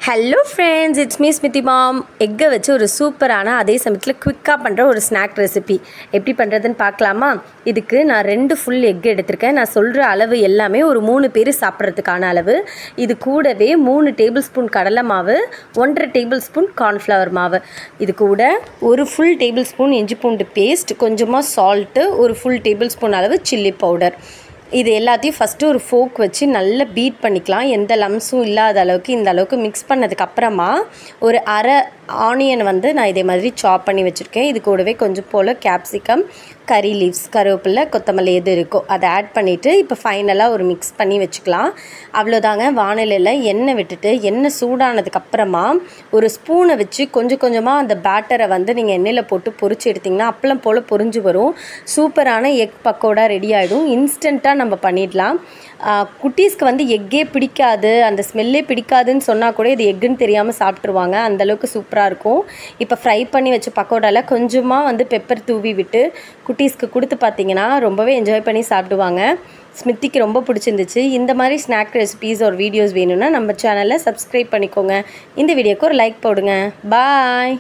Hello friends, it's me Smithi ma'am. எக்கை வச்சு ஒரு சூப்பரான அதே சமயத்தில் குவிக்காக பண்ணுற ஒரு ஸ்நாக் ரெசிபி எப்படி பண்ணுறதுன்னு பார்க்கலாமா? இதுக்கு நான் 2 ஃபுல் எக் எடுத்திருக்கேன். நான் சொல்கிற அளவு எல்லாமே ஒரு 3 பேர் சாப்பிட்றதுக்கான அளவு. இது கூடவே 3 டேபிள் ஸ்பூன் கடலை மாவு, 1.5 டேபிள் ஸ்பூன் கார்ன்ஃப்ளவர் மாவு, இது கூட ஒரு ஃபுல் டேபிள் ஸ்பூன் இஞ்சி பூண்டு பேஸ்ட், கொஞ்சமாக சால்ட்டு, ஒரு ஃபுல் டேபிள் ஸ்பூன் அளவு சில்லி பவுடர். இது எல்லாத்தையும் ஃபஸ்ட்டு ஒரு ஃபோக் வச்சு நல்லா பீட் பண்ணிக்கலாம். எந்த லம்ஸும் இல்லாத அளவுக்கு இந்த அளவுக்கு மிக்ஸ் பண்ணதுக்கப்புறமா ஒரு அரை ஆனியன் நான் இதே மாதிரி சாப் பண்ணி வச்சுருக்கேன். இது கூடவே கொஞ்சம் போல் கேப்சிகம், கறி லீவ்ஸ், கருவேப்பிலை, கொத்தமல்லி எது இருக்கோ அதை ஆட் பண்ணிவிட்டு இப்போ ஃபைனலாக ஒரு மிக்ஸ் பண்ணி வச்சுக்கலாம். அவ்வளோதாங்க. வானிலையில் எண்ணெய் விட்டுட்டு எண்ணெய் சூடானதுக்கப்புறமா ஒரு ஸ்பூனை வச்சு கொஞ்சம் கொஞ்சமாக அந்த பேட்டரை நீங்கள் எண்ணெயில் போட்டு பொரிச்சு எடுத்திங்கன்னா அப்பளம் போல் பொரிஞ்சு வரும். சூப்பரான எக் பக்கோடா ரெடி ஆகிடும். இன்ஸ்டண்ட்டாக நம்ம பண்ணிடலாம். குட்டீஸ்க்கு எக்கே பிடிக்காது, அந்த ஸ்மெல்லே பிடிக்காதுன்னு சொன்னால் கூட இது எக்குன்னு தெரியாமல் சாப்பிட்ருவாங்க. அந்தளவுக்கு சூப்பராக இருக்கும். இப்போ ஃப்ரை பண்ணி வச்ச பக்கோடாவில் கொஞ்சமாக பெப்பர் தூவி விட்டு குட்டீஸ்க்கு கொடுத்து பார்த்தீங்கன்னா ரொம்பவே என்ஜாய் பண்ணி சாப்பிடுவாங்க. ஸ்மித்திக்கு ரொம்ப பிடிச்சிருந்துச்சு. இந்த மாதிரி ஸ்நாக் ரெசிபீஸ் ஒரு வீடியோஸ் வேணும்னா நம்ம சேனலை சப்ஸ்கிரைப் பண்ணிக்கோங்க. இந்த வீடியோக்கு ஒரு லைக் போடுங்க. பாய்.